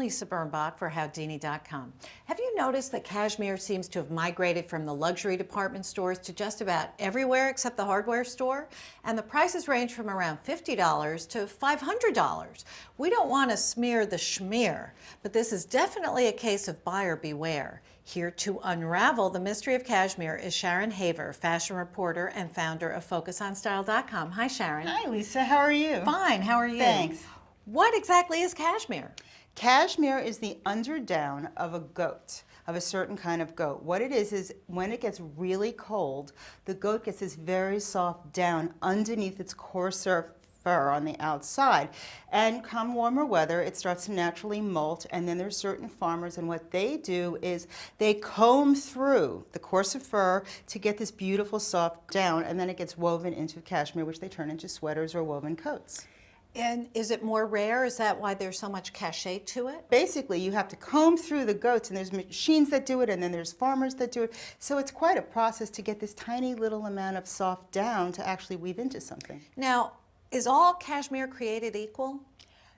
Lisa Birnbach for Howdini.com. Have you noticed that cashmere seems to have migrated from the luxury department stores to just about everywhere except the hardware store? And the prices range from around $50 to $500. We don't want to smear the schmear, but this is definitely a case of buyer beware. Here to unravel the mystery of cashmere is Sharon Haver, fashion reporter and founder of FocusOnStyle.com. Hi, Sharon. Hi, Lisa. How are you? Fine. How are you? Thanks. What exactly is cashmere? Cashmere is the underdown of a goat, of a certain kind of goat. What it is when it gets really cold, the goat gets this very soft down underneath its coarser fur on the outside. And come warmer weather, it starts to naturally molt, and then there's certain farmers, and what they do is they comb through the coarser fur to get this beautiful soft down, and then it gets woven into cashmere, which they turn into sweaters or woven coats. And is it more rare? Is that why there's so much cachet to it? Basically, you have to comb through the goats, and there's machines that do it, and then there's farmers that do it. So it's quite a process to get this tiny little amount of soft down to actually weave into something. Now, is all cashmere created equal?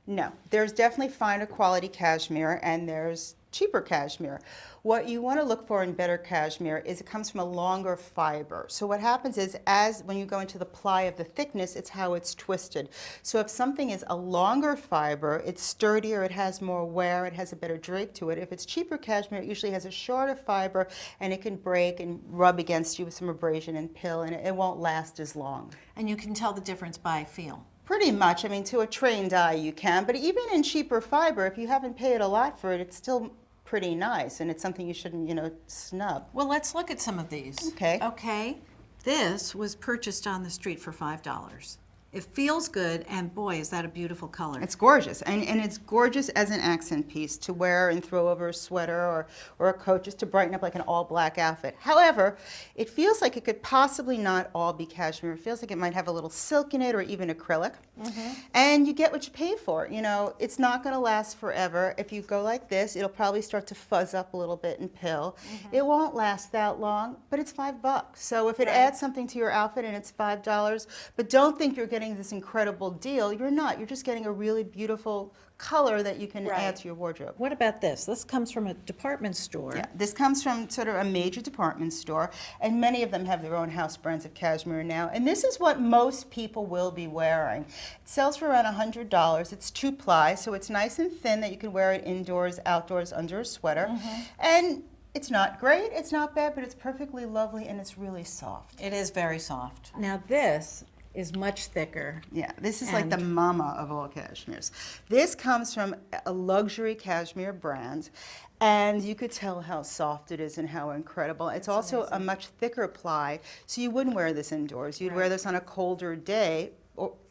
No, there's definitely finer quality cashmere, and there's cheaper cashmere. What you want to look for in better cashmere is it comes from a longer fiber. So what happens is, when you go into the ply of the thickness, it's how it's twisted. So if something is a longer fiber, it's sturdier, it has more wear, it has a better drape to it. If it's cheaper cashmere, it usually has a shorter fiber, and it can break and rub against you with some abrasion and pill, and it won't last as long. And you can tell the difference by feel? Pretty much. I mean, to a trained eye you can, but even in cheaper fiber, if you haven't paid a lot for it, it's still pretty nice, and it's something you shouldn't, snub. Well, let's look at some of these. Okay. Okay. This was purchased on the street for $5. It feels good, and boy, is that a beautiful color. It's gorgeous, and it's gorgeous as an accent piece to wear and throw over a sweater or a coat just to brighten up like an all-black outfit. However, it feels like it could possibly not all be cashmere. It feels like it might have a little silk in it or even acrylic. And you get what you pay for. It's not going to last forever. If you go like this, it'll probably start to fuzz up a little bit and pill. It won't last that long, but it's $5. So if it adds something to your outfit and it's $5, but don't think you're getting this incredible deal. You're not. You're just getting a really beautiful color that you can add to your wardrobe. What about this? This comes from a department store. Yeah, this comes from sort of a major department store, and many of them have their own house brands of cashmere now, and this is what most people will be wearing. It sells for around $100. It's 2-ply, so it's nice and thin that you can wear it indoors, outdoors, under a sweater. And it's not great, it's not bad, but it's perfectly lovely, and it's really soft. It is very soft. Now this is much thicker. Yeah, this is like the mama of all cashmeres. This comes from a luxury cashmere brand, and you could tell how soft it is and how incredible. It's also amazing. A much thicker ply, so you wouldn't wear this indoors. You'd wear this on a colder day,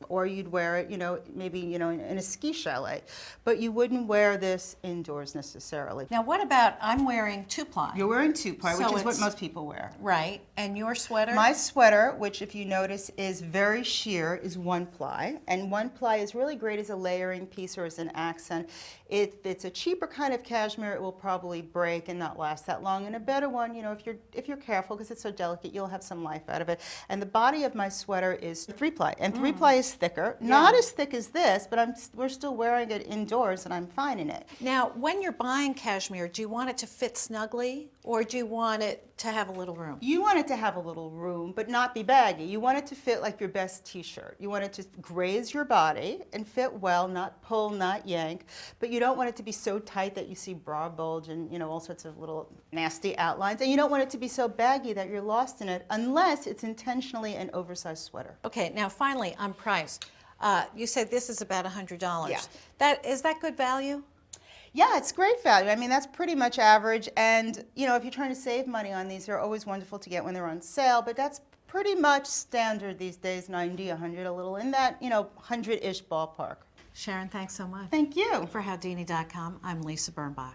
or you'd wear it, maybe, in a ski chalet. But you wouldn't wear this indoors necessarily. Now what about, I'm wearing 2-ply. You're wearing 2-ply, So which is what most people wear. Right, and your sweater? My sweater, which if you notice is very sheer, is 1-ply. And 1-ply is really great as a layering piece or as an accent. If it's a cheaper kind of cashmere, it will probably break and not last that long. And a better one, if you're careful, because it's so delicate, you'll have some life out of it. And the body of my sweater is 3-ply. And 3-ply is thicker. Not as thick as this, but we're still wearing it indoors, and I'm fine in it. Now, when you're buying cashmere, do you want it to fit snugly, or do you want it to have a little room? You want it to have a little room, but not be baggy. You want it to fit like your best t-shirt. You want it to graze your body and fit well, not pull, not yank, but you don't want it to be so tight that you see bra bulge and all sorts of little nasty outlines, and you don't want it to be so baggy that you're lost in it unless it's intentionally an oversized sweater. Okay, now finally on price. You said this is about $100. Yeah. Is that good value? Yeah, it's great value. I mean, that's pretty much average. And, if you're trying to save money on these, they're always wonderful to get when they're on sale. But that's pretty much standard these days, 90, 100, a little in that, 100-ish ballpark. Sharon, thanks so much. Thank you. For Howdini.com, I'm Lisa Birnbach.